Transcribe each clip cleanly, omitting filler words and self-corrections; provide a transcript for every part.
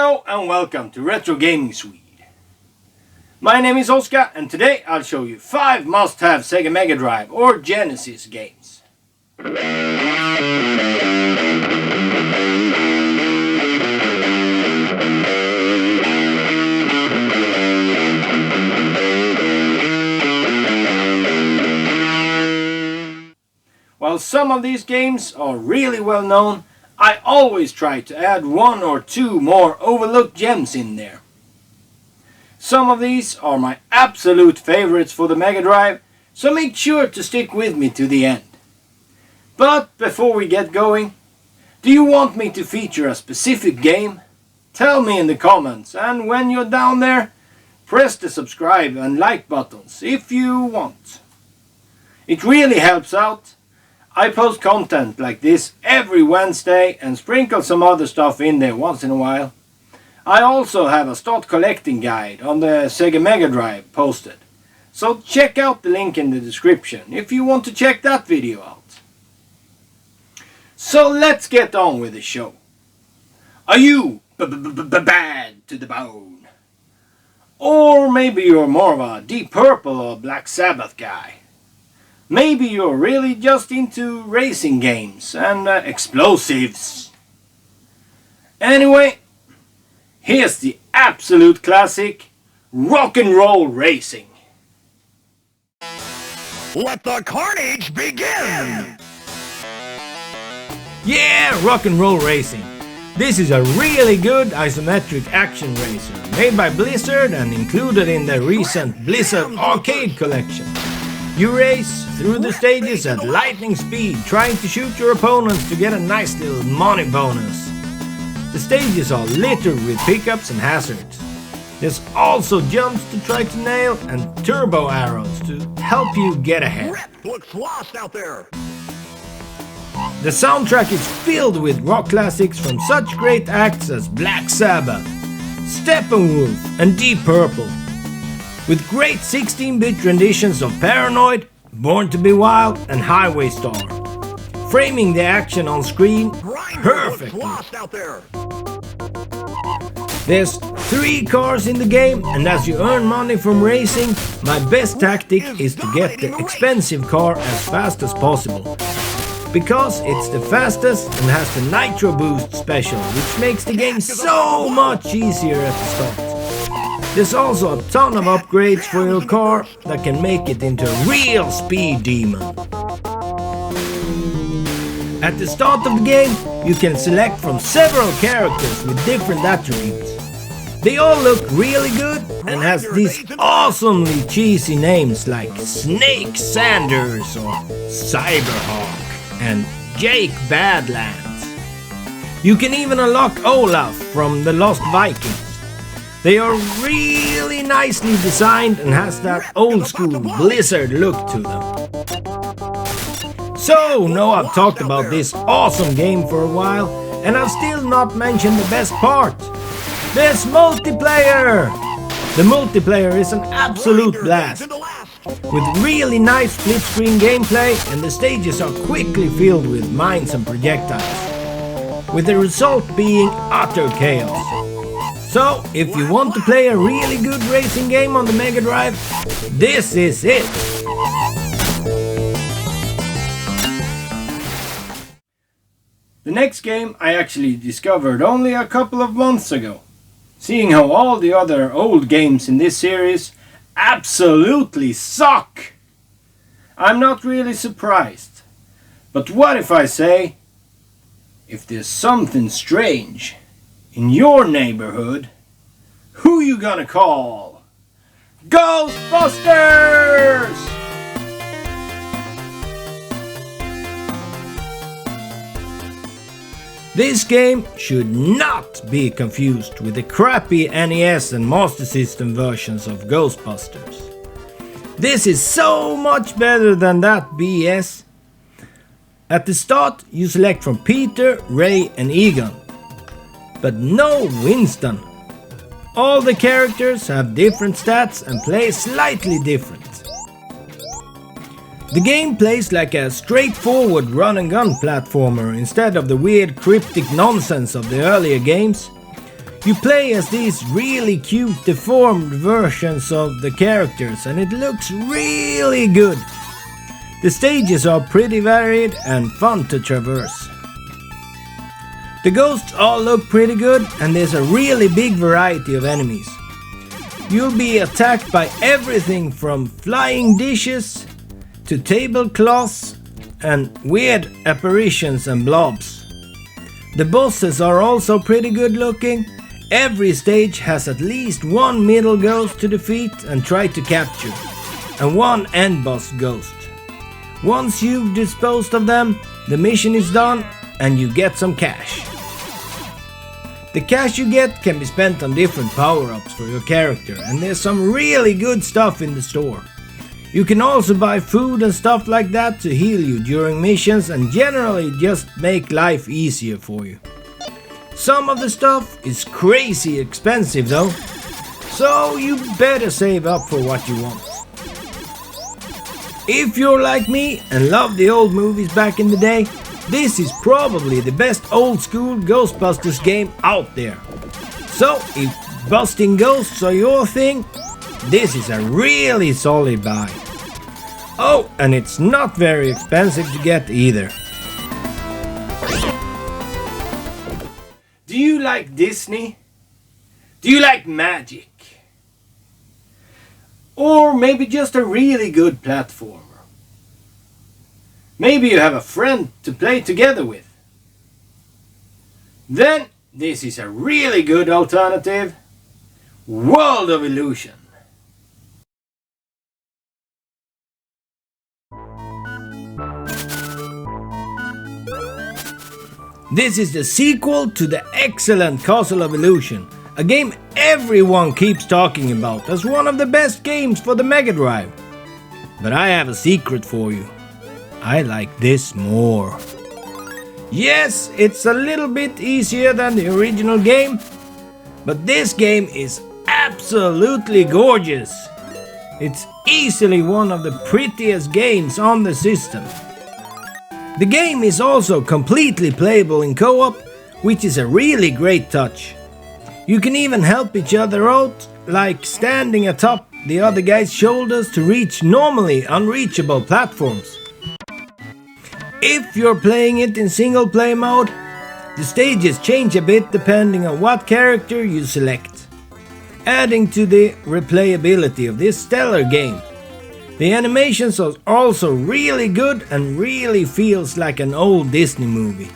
Hello and welcome to Retro Gaming Swede. My name is Oskar and today I'll show you 5 must-have Sega Mega Drive or Genesis games. While some of these games are really well known, I always try to add 1 or 2 more overlooked gems in there. Some of these are my absolute favorites for the Mega Drive, so make sure to stick with me to the end. But before we get going, do you want me to feature a specific game? Tell me in the comments, and when you're down there, press the subscribe and like buttons if you want. It really helps out. I post content like this every Wednesday and sprinkle some other stuff in there once in a while. I also have a start collecting guide on the Sega Mega Drive posted, so check out the link in the description if you want to check that video out. So let's get on with the show. Are you bad to the bone? Or maybe you're more of a Deep Purple or Black Sabbath guy. Maybe you're really just into racing games and explosives. Anyway, here's the absolute classic, rock and roll racing. Let the carnage begin! Yeah, rock and roll racing. This is a really good isometric action racer made by Blizzard and included in the recent Blizzard Arcade collection. You race through the stages at lightning speed, trying to shoot your opponents to get a nice little money bonus. The stages are littered with pickups and hazards. There's also jumps to try to nail and turbo arrows to help you get ahead. Looks lost out there. The soundtrack is filled with rock classics from such great acts as Black Sabbath, Steppenwolf and Deep Purple, with great 16-bit renditions of Paranoid, Born to be Wild and Highway Star, framing the action on screen perfectly. There's 3 cars in the game, and as you earn money from racing, my best tactic is to get the expensive car as fast as possible, because it's the fastest and has the Nitro Boost special, which makes the game so much easier at the start. There's also a ton of upgrades for your car that can make it into a real speed demon. At the start of the game, you can select from several characters with different attributes. They all look really good and has these awesomely cheesy names like Snake Sanders or Cyberhawk and Jake Badlands. You can even unlock Olaf from the Lost Vikings. They are really nicely designed and has that old school Blizzard look to them. So now I've talked about this awesome game for a while, and I've still not mentioned the best part. There's multiplayer! The multiplayer is an absolute blast, with really nice split screen gameplay, and the stages are quickly filled with mines and projectiles, with the result being utter chaos. So, if you want to play a really good racing game on the Mega Drive, this is it! The next game I actually discovered only a couple of months ago, seeing how all the other old games in this series absolutely suck. I'm not really surprised, but what if I say, if there's something strange in your neighborhood, who you gonna call? Ghostbusters! This game should not be confused with the crappy NES and Master System versions of Ghostbusters. This is so much better than that BS. At the start, you select from Peter, Ray and Egon, but no Winston. All the characters have different stats and play slightly different. The game plays like a straightforward run and gun platformer instead of the weird cryptic nonsense of the earlier games. You play as these really cute deformed versions of the characters and it looks really good. The stages are pretty varied and fun to traverse. The ghosts all look pretty good and there's a really big variety of enemies. You'll be attacked by everything from flying dishes to tablecloths and weird apparitions and blobs. The bosses are also pretty good looking. Every stage has at least one middle ghost to defeat and try to capture, and one end boss ghost. Once you've disposed of them, the mission is done and you get some cash. The cash you get can be spent on different power-ups for your character, and there's some really good stuff in the store. You can also buy food and stuff like that to heal you during missions and generally just make life easier for you. Some of the stuff is crazy expensive though, so you better save up for what you want. If you're like me and love the old movies back in the day, this is probably the best old school Ghostbusters game out there. So if busting ghosts are your thing, this is a really solid buy. Oh, and it's not very expensive to get either. Do you like Disney? Do you like magic? Or maybe just a really good platformer? Maybe you have a friend to play together with? Then this is a really good alternative. World of Illusion. This is the sequel to the excellent Castle of Illusion, a game everyone keeps talking about as one of the best games for the Mega Drive. But I have a secret for you. I like this more. Yes, it's a little bit easier than the original game, but this game is absolutely gorgeous. It's easily one of the prettiest games on the system. The game is also completely playable in co-op, which is a really great touch. You can even help each other out, like standing atop the other guy's shoulders to reach normally unreachable platforms. If you're playing it in single play mode, the stages change a bit depending on what character you select, adding to the replayability of this stellar game. The animations are also really good and really feels like an old Disney movie.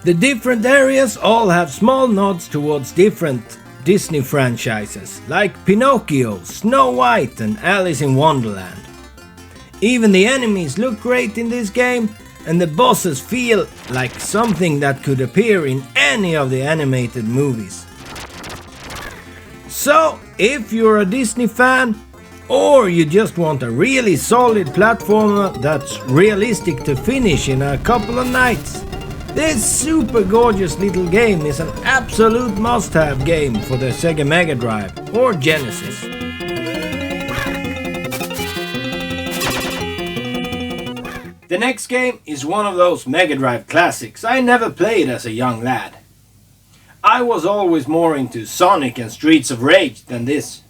The different areas all have small nods towards different Disney franchises, like Pinocchio, Snow White and Alice in Wonderland. Even the enemies look great in this game, and the bosses feel like something that could appear in any of the animated movies. So, if you're a Disney fan, or you just want a really solid platformer that's realistic to finish in a couple of nights, this super gorgeous little game is an absolute must-have game for the Sega Mega Drive or Genesis. The next game is one of those Mega Drive classics I never played as a young lad. I was always more into Sonic and Streets of Rage than this.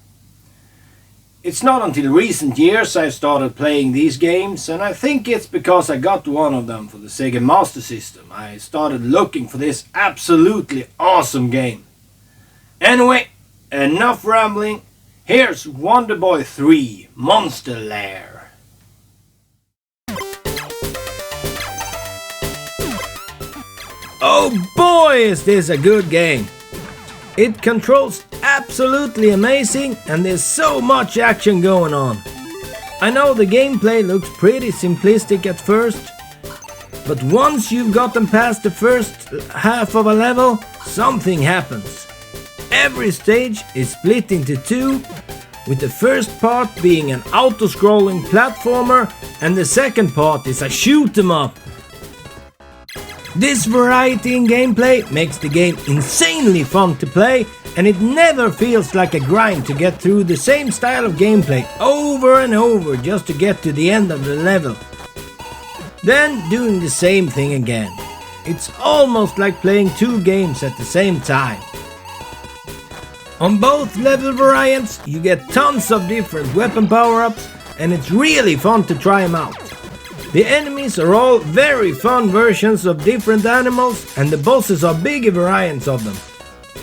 It's not until recent years I've started playing these games, and I think it's because I got one of them for the Sega Master System. I started looking for this absolutely awesome game. Anyway, enough rambling. Here's Wonder Boy 3 Monster Lair. Oh boy, is this a good game! It controls absolutely amazing and there's so much action going on. I know the gameplay looks pretty simplistic at first, but once you've gotten past the first half of a level, something happens. Every stage is split into two, with the first part being an auto-scrolling platformer and the second part is a shoot 'em up. This variety in gameplay makes the game insanely fun to play, and it never feels like a grind to get through the same style of gameplay over and over just to get to the end of the level. Then doing the same thing again. It's almost like playing two games at the same time. On both level variants you get tons of different weapon power-ups and it's really fun to try them out. The enemies are all very fun versions of different animals and the bosses are bigger variants of them.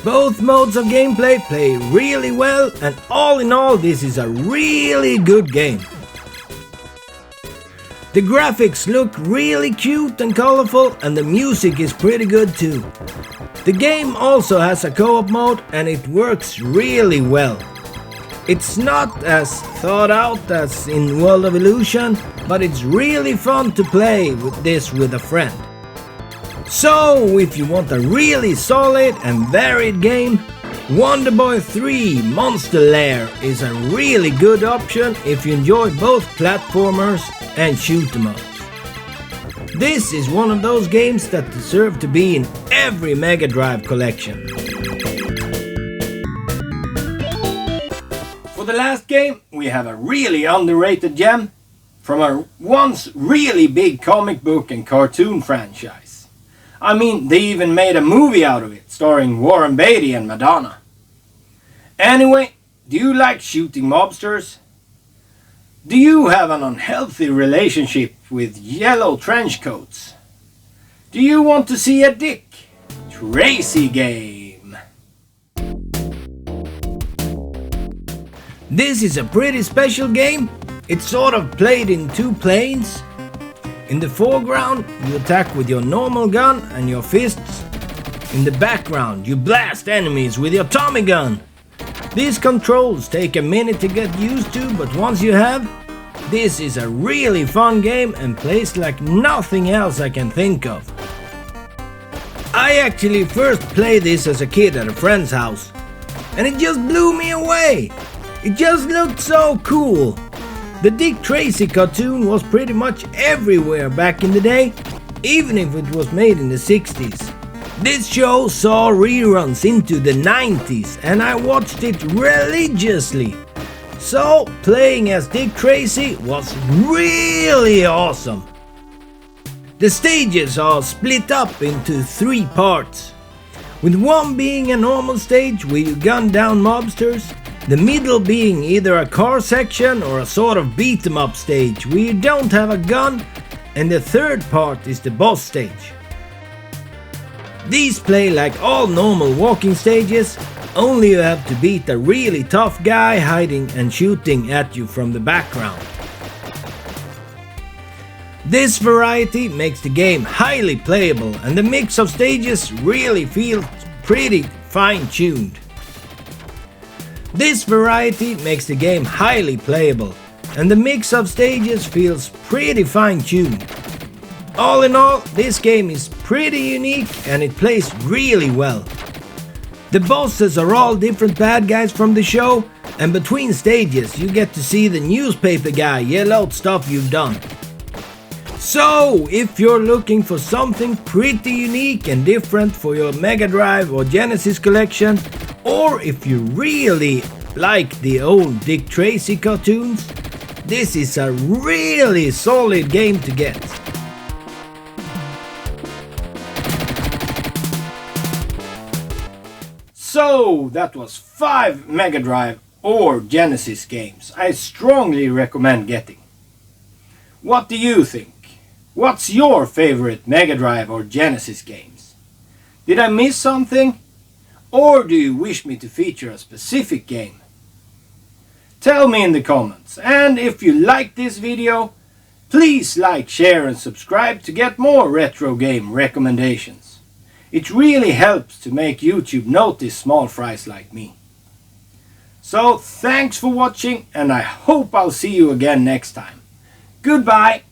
Both modes of gameplay play really well and all in all this is a really good game. The graphics look really cute and colorful and the music is pretty good too. The game also has a co-op mode and it works really well. It's not as thought out as in World of Illusion, but it's really fun to play with a friend. So, if you want a really solid and varied game, Wonder Boy 3 Monster Lair is a really good option if you enjoy both platformers and shoot 'em ups. This is one of those games that deserve to be in every Mega Drive collection. For the last game, we have a really underrated gem from a once really big comic book and cartoon franchise. I mean, they even made a movie out of it, starring Warren Beatty and Madonna. Anyway, do you like shooting mobsters? Do you have an unhealthy relationship with yellow trench coats? Do you want to see a Dick Tracy game? This is a pretty special game. It's sort of played in two planes. In the foreground, you attack with your normal gun and your fists. In the background, you blast enemies with your Tommy gun. These controls take a minute to get used to, but once you have, this is a really fun game and plays like nothing else I can think of. I actually first played this as a kid at a friend's house, and it just blew me away. It just looked so cool. The Dick Tracy cartoon was pretty much everywhere back in the day, even if it was made in the 60s. This show saw reruns into the 90s and I watched it religiously. So playing as Dick Tracy was really awesome. The stages are split up into 3 parts, with one being a normal stage where you gun down mobsters, the middle being either a car section or a sort of beat 'em up stage where you don't have a gun, and the third part is the boss stage. These play like all normal walking stages, only you have to beat a really tough guy hiding and shooting at you from the background. This variety makes the game highly playable and the mix of stages really feels pretty fine-tuned. This variety makes the game highly playable and the mix of stages feels pretty fine-tuned. All in all, this game is pretty unique and it plays really well. The bosses are all different bad guys from the show, and between stages you get to see the newspaper guy yell out stuff you've done. So, if you're looking for something pretty unique and different for your Mega Drive or Genesis collection, or if you really like the old Dick Tracy cartoons, this is a really solid game to get. So that was 5 Mega Drive or Genesis games I strongly recommend getting. What do you think? What's your favorite Mega Drive or Genesis games? Did I miss something? Or do you wish me to feature a specific game? Tell me in the comments, and if you like this video, please like, share and subscribe to get more retro game recommendations. It really helps to make YouTube notice small fries like me. So thanks for watching and I hope I'll see you again next time. Goodbye!